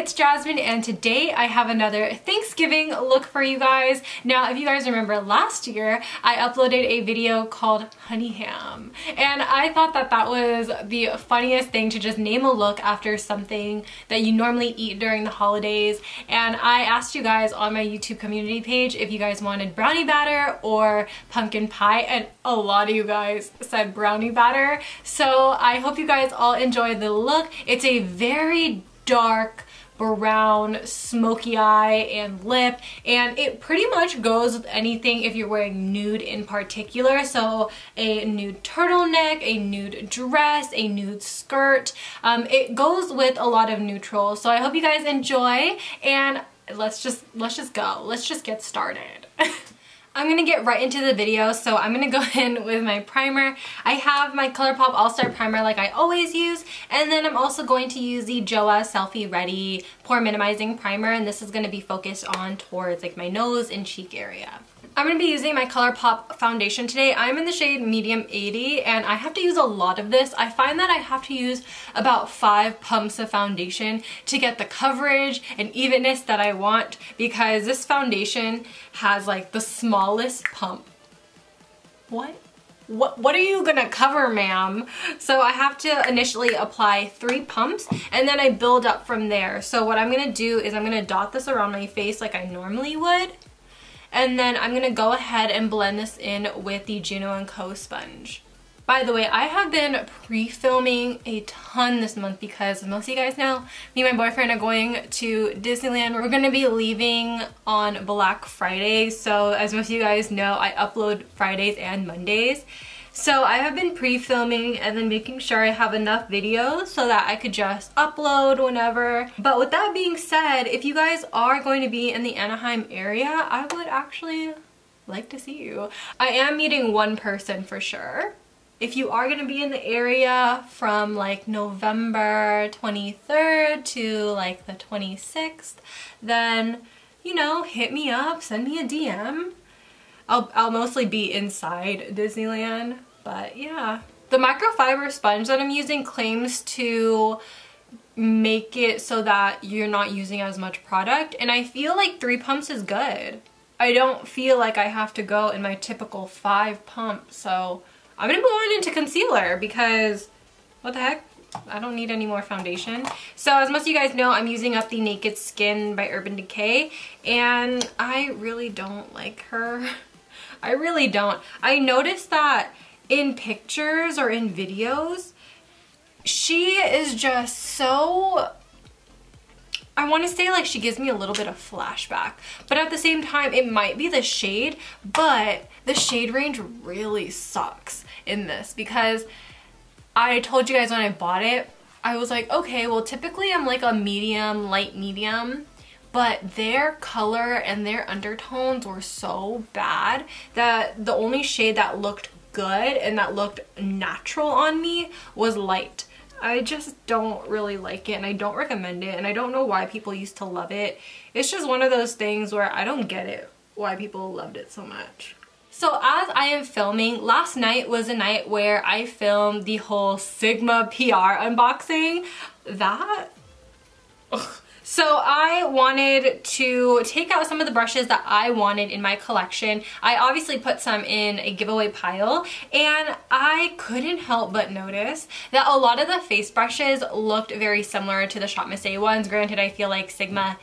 it's Jasmine, and today I have another Thanksgiving look for you guys. Now, if you guys remember last year, I uploaded a video called Honey Ham, and I thought that that was the funniest thing to just name a look after something that you normally eat during the holidays. And I asked you guys on my YouTube community page if you guys wanted brownie batter or pumpkin pie, and a lot of you guys said brownie batter. So I hope you guys all enjoy the look. It's a very dark brown smoky eye and lip, and it pretty much goes with anything if you're wearing nude in particular. So a nude turtleneck, a nude dress, a nude skirt. It goes with a lot of neutrals. So I hope you guys enjoy, and let's just go. Let's just get started. I'm gonna get right into the video, so I'm gonna go in with my primer. I have my Colourpop All-Star Primer like I always use, and then I'm also going to use the Joah Selfie Ready Pore Minimizing Primer, and this is gonna be focused on towards like my nose and cheek area. I'm going to be using my Colourpop foundation today. I'm in the shade Medium 80, and I have to use a lot of this. I find that I have to use about 5 pumps of foundation to get the coverage and evenness that I want, because this foundation has like the smallest pump. What are you gonna cover, ma'am? So I have to initially apply 3 pumps, and then I build up from there. So what I'm gonna do is I'm gonna dot this around my face like I normally would. And then I'm going to go ahead and blend this in with the Juno&Co sponge. By the way, I have been pre-filming a ton this month because most of you guys know, me and my boyfriend are going to Disneyland. We're going to be leaving on Black Friday. So as most of you guys know, I upload Fridays and Mondays. So I have been pre-filming and then making sure I have enough videos so that I could just upload whenever. But with that being said, if you guys are going to be in the Anaheim area, I would actually like to see you. I am meeting one person for sure. If you are going to be in the area from like November 23rd to like the 26th, then, you know, hit me up, send me a DM. I'll mostly be inside Disneyland, but yeah. The microfiber sponge that I'm using claims to make it so that you're not using as much product, and I feel like 3 pumps is good. I don't feel like I have to go in my typical 5 pumps, so I'm gonna go on into concealer because what the heck? I don't need any more foundation. So as most of you guys know, I'm using up the Naked Skin by Urban Decay, and I really don't like her. I really don't. I noticed that in pictures or in videos, she is just so, I want to say like she gives me a little bit of flashback, but at the same time it might be the shade, but the shade range really sucks in this, because I told you guys when I bought it, I was like, okay, well typically I'm like a medium, light medium, but their color and their undertones were so bad that the only shade that looked good and that looked natural on me was light. I just don't really like it, and I don't recommend it, and I don't know why people used to love it. It's just one of those things where I don't get it, why people loved it so much. So as I am filming, last night was a night where I filmed the whole Sigma PR unboxing. So I wanted to take out some of the brushes that I wanted in my collection. I obviously put some in a giveaway pile, and I couldn't help but notice that a lot of the face brushes looked very similar to the ShopMissA ones. Granted, I feel like Sigma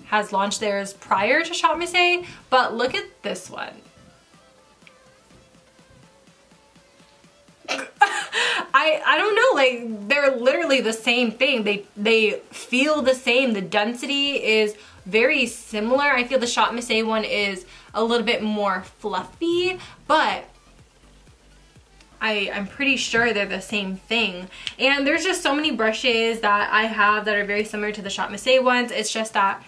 has launched theirs prior to ShopMissA, but look at this one. I don't know, like they're literally the same thing. They feel the same. The density is very similar. I feel the ShopMissA one is a little bit more fluffy, but I'm pretty sure they're the same thing. And there's just so many brushes that I have that are very similar to the ShopMissA ones. It's just that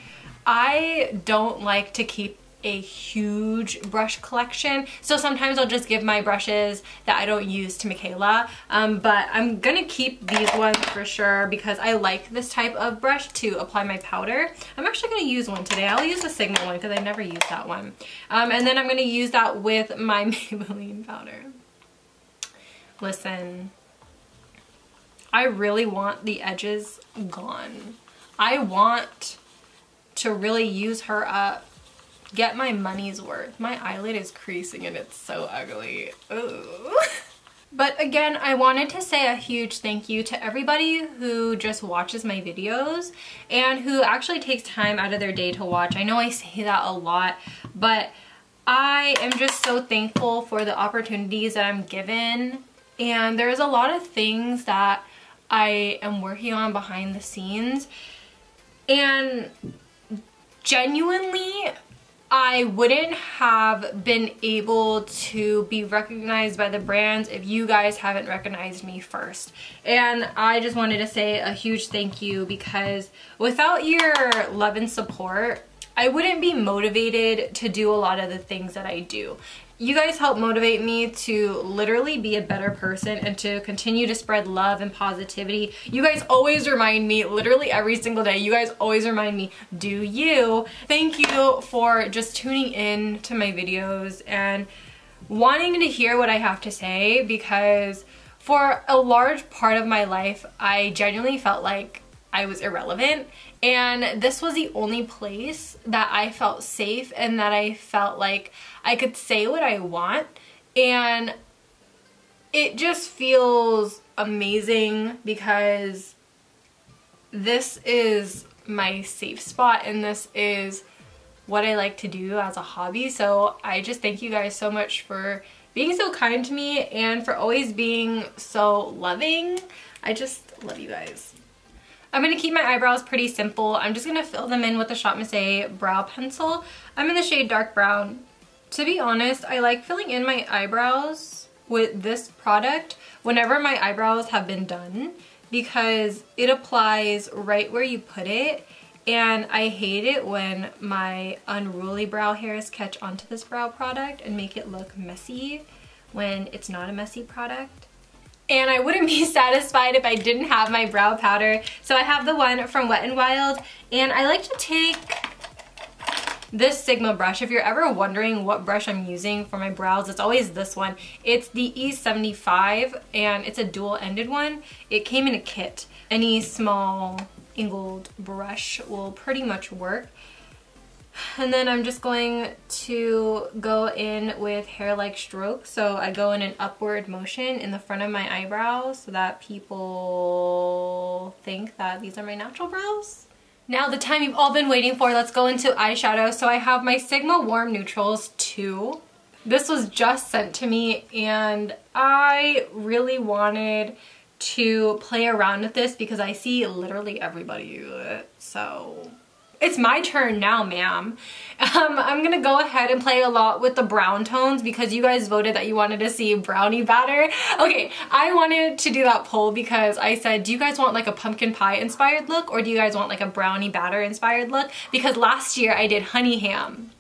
I don't like to keep a huge brush collection, so sometimes I'll just give my brushes that I don't use to Michaela, but I'm gonna keep these ones for sure because I like this type of brush to apply my powder. I'm actually gonna use one today. I'll use the Sigma one because I never used that one, and then I'm gonna use that with my Maybelline powder. Listen, I really want the edges gone. I want to really use her up, get my money's worth. My eyelid is creasing and it's so ugly. Ooh. But again, I wanted to say a huge thank you to everybody who just watches my videos and who actually takes time out of their day to watch. I know I say that a lot, but I am just so thankful for the opportunities that I'm given. And there's a lot of things that I am working on behind the scenes. And genuinely, I wouldn't have been able to be recognized by the brands if you guys haven't recognized me first. And I just wanted to say a huge thank you, because without your love and support, I wouldn't be motivated to do a lot of the things that I do. You guys help motivate me to literally be a better person and to continue to spread love and positivity. You guys always remind me, literally every single day, you guys always remind me, do you. Thank you for just tuning in to my videos and wanting to hear what I have to say, because for a large part of my life, I genuinely felt like I was irrelevant. And this was the only place that I felt safe and that I felt like I could say what I want. And it just feels amazing, because this is my safe spot and this is what I like to do as a hobby. So I just thank you guys so much for being so kind to me and for always being so loving. I just love you guys. I'm going to keep my eyebrows pretty simple. I'm just going to fill them in with the ShopMissA brow pencil. I'm in the shade dark brown. To be honest, I like filling in my eyebrows with this product whenever my eyebrows have been done, because it applies right where you put it, and I hate it when my unruly brow hairs catch onto this brow product and make it look messy when it's not a messy product. And I wouldn't be satisfied if I didn't have my brow powder. So I have the one from Wet n Wild, and I like to take this Sigma brush. If you're ever wondering what brush I'm using for my brows, it's always this one. It's the E75, and it's a dual-ended one. It came in a kit. Any small angled brush will pretty much work. And then I'm just going to go in with hair-like strokes. So I go in an upward motion in the front of my eyebrows so that people think that these are my natural brows. Now the time you've all been waiting for, let's go into eyeshadow. So I have my Sigma Warm Neutrals 2. This was just sent to me and I really wanted to play around with this because I see literally everybody use it. So it's my turn now, ma'am. I'm gonna go ahead and play a lot with the brown tones because you guys voted that you wanted to see brownie batter. Okay, I wanted to do that poll because I said, do you guys want like a pumpkin pie inspired look or do you guys want like a brownie batter inspired look? Because last year I did honey ham.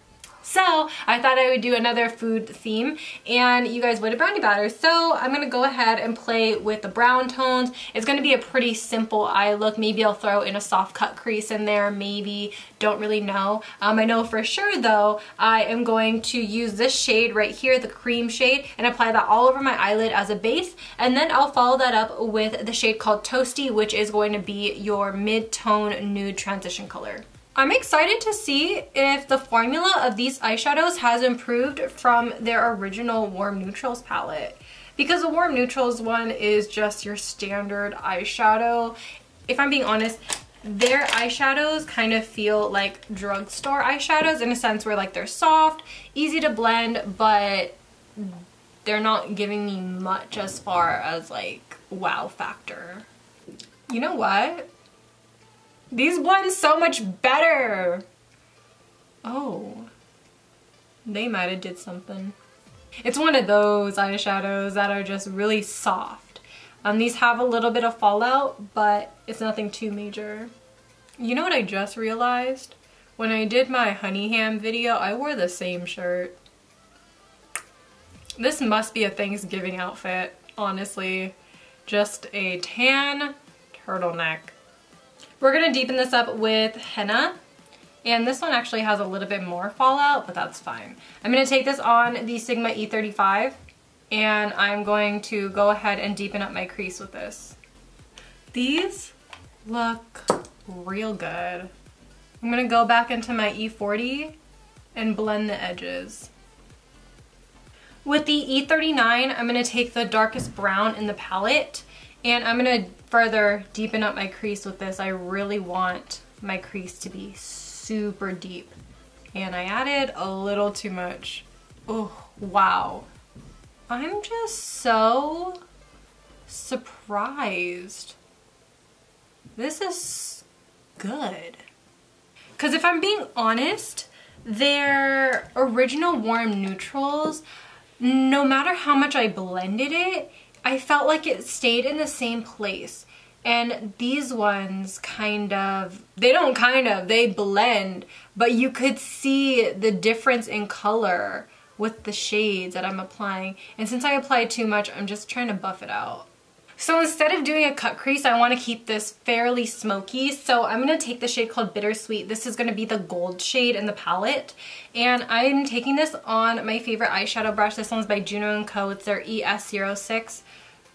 So I thought I would do another food theme and you guys voted brownie batter. So I'm gonna go ahead and play with the brown tones. It's gonna be a pretty simple eye look. Maybe I'll throw in a soft cut crease in there, maybe, don't really know. I know for sure though, I am going to use this shade right here, the cream shade, and apply that all over my eyelid as a base. And then I'll follow that up with the shade called Toasty, which is going to be your mid-tone nude transition color. I'm excited to see if the formula of these eyeshadows has improved from their original Warm Neutrals palette. Because the Warm Neutrals one is just your standard eyeshadow. If I'm being honest, their eyeshadows kind of feel like drugstore eyeshadows in a sense where like they're soft, easy to blend, but they're not giving me much as far as like wow factor. You know what? These blend so much better. Oh, they might have did something. It's one of those eyeshadows that are just really soft. These have a little bit of fallout, but it's nothing too major. You know what I just realized? When I did my honey ham video, I wore the same shirt. This must be a Thanksgiving outfit, honestly. Just a tan turtleneck. We're gonna deepen this up with henna, and this one actually has a little bit more fallout, but that's fine. I'm gonna take this on the Sigma E35, and I'm going to go ahead and deepen up my crease with this. These look real good. I'm gonna go back into my E40 and blend the edges. With the E39, I'm gonna take the darkest brown in the palette and I'm gonna further deepen up my crease with this. I really want my crease to be super deep. And I added a little too much. Oh, wow. I'm just so surprised. This is good. Because if I'm being honest, their original warm neutrals, no matter how much I blended it, I felt like it stayed in the same place. And these ones they blend, but you could see the difference in color with the shades that I'm applying. And since I applied too much, I'm just trying to buff it out. So instead of doing a cut crease, I want to keep this fairly smoky. So I'm going to take the shade called Bittersweet. This is going to be the gold shade in the palette. And I'm taking this on my favorite eyeshadow brush. This one's by Juno&Co. It's their ES06.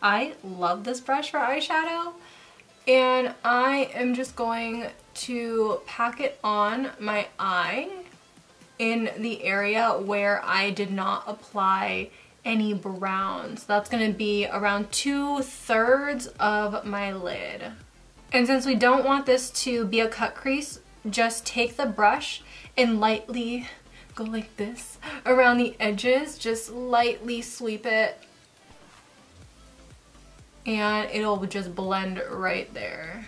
I love this brush for eyeshadow. And I am just going to pack it on my eye in the area where I did not apply any browns. That's gonna be around 2/3 of my lid. And since we don't want this to be a cut crease, just take the brush and lightly go like this around the edges. Just lightly sweep it and it'll just blend right there.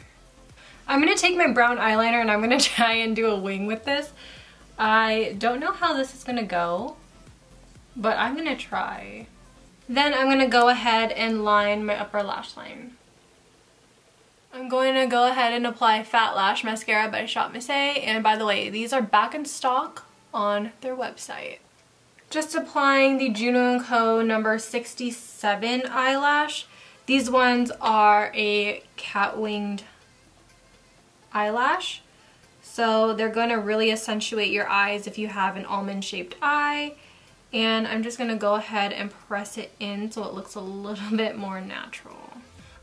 I'm gonna take my brown eyeliner and I'm gonna try and do a wing with this. I don't know how this is gonna go, but I'm gonna try. Then I'm gonna go ahead and line my upper lash line. I'm going to go ahead and apply Fat Lash Mascara by ShopMissA, and by the way, these are back in stock on their website. Just applying the Juno&Co number 67 eyelash. These ones are a cat-winged eyelash, so they're going to really accentuate your eyes if you have an almond-shaped eye. And I'm just going to go ahead and press it in so it looks a little bit more natural.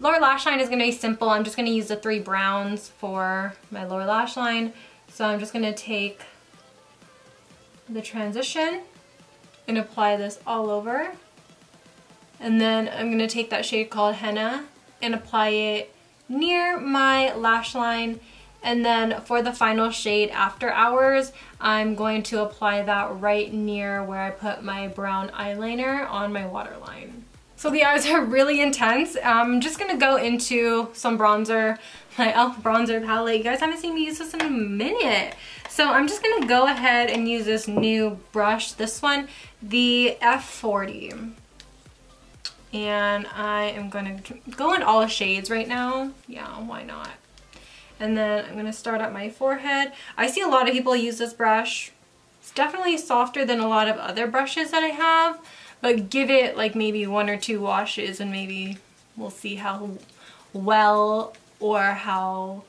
Lower lash line is going to be simple. I'm just going to use the 3 browns for my lower lash line. So I'm just going to take the transition and apply this all over. And then I'm going to take that shade called Henna and apply it near my lash line. And then for the final shade, After Hours, I'm going to apply that right near where I put my brown eyeliner on my waterline. So the eyes are really intense. I'm just going to go into some bronzer, my e.l.f. bronzer palette. You guys haven't seen me use this in a minute. So I'm just going to go ahead and use this new brush, this one, the F40. And I am going to go in all shades right now. Yeah, why not? And then I'm going to start at my forehead. I see a lot of people use this brush. It's definitely softer than a lot of other brushes that I have, but give it like maybe 1 or 2 washes and maybe we'll see how well or how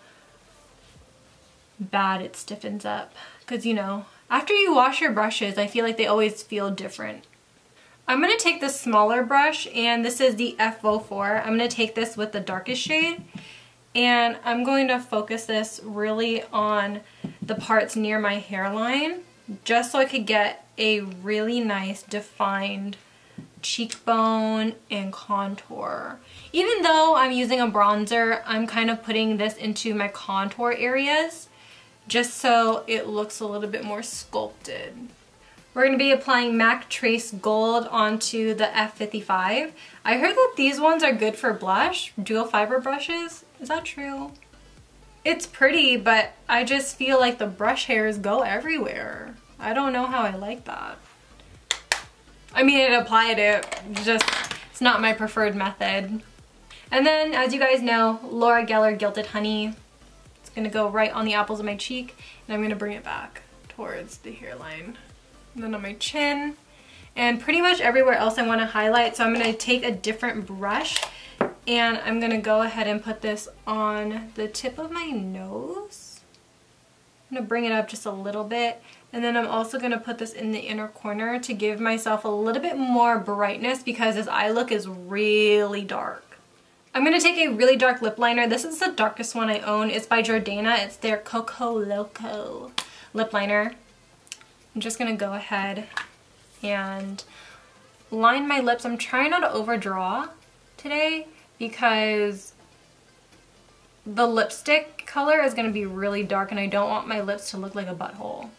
bad it stiffens up. Because, you know, after you wash your brushes, I feel like they always feel different. I'm going to take this smaller brush, and this is the F04. I'm going to take this with the darkest shade. And I'm going to focus this really on the parts near my hairline, just so I could get a really nice defined cheekbone and contour. Even though I'm using a bronzer, I'm kind of putting this into my contour areas, just so it looks a little bit more sculpted. We're going to be applying MAC Trace Gold onto the F55. I heard that these ones are good for blush, dual fiber brushes. Is that true? It's pretty, but I just feel like the brush hairs go everywhere. I don't know how I like that. I mean, it applied it, just it's not my preferred method. And then, as you guys know, Laura Geller Gilded Honey. It's going to go right on the apples of my cheek, and I'm going to bring it back towards the hairline. And then on my chin, and pretty much everywhere else I want to highlight. So I'm going to take a different brush, and I'm going to go ahead and put this on the tip of my nose. I'm going to bring it up just a little bit, and then I'm also going to put this in the inner corner to give myself a little bit more brightness because this eye look is really dark. I'm gonna take a really dark lip liner. This is the darkest one I own. It's by Jordana. It's their Coco Loco lip liner. I'm just gonna go ahead and line my lips. I'm trying not to overdraw today because the lipstick color is gonna be really dark and I don't want my lips to look like a butthole.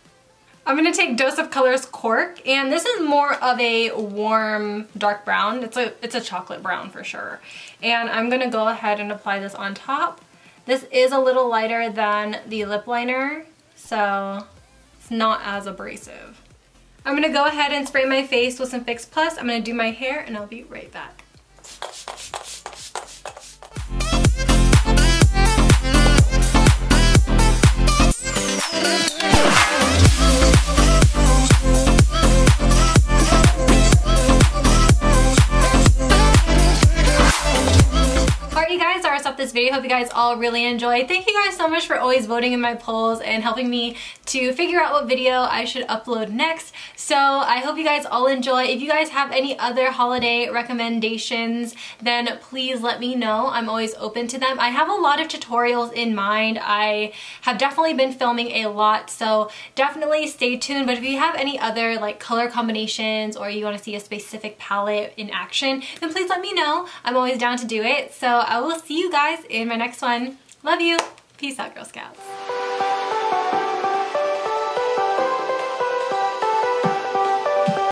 I'm gonna take Dose of Colors Cork, and this is more of a warm dark brown. It's a chocolate brown for sure. And I'm gonna go ahead and apply this on top. This is a little lighter than the lip liner, so it's not as abrasive. I'm gonna go ahead and spray my face with some Fix Plus. I'm gonna do my hair and I'll be right back. This video. Hope you guys all really enjoyed. Thank you guys so much for always voting in my polls and helping me to figure out what video I should upload next. So I hope you guys all enjoy. If you guys have any other holiday recommendations, then please let me know. I'm always open to them. I have a lot of tutorials in mind. I have definitely been filming a lot, so definitely stay tuned. But if you have any other like color combinations or you want to see a specific palette in action, then please let me know. I'm always down to do it. So I will see you guys in my next one. Love you. Peace out, Girl Scouts.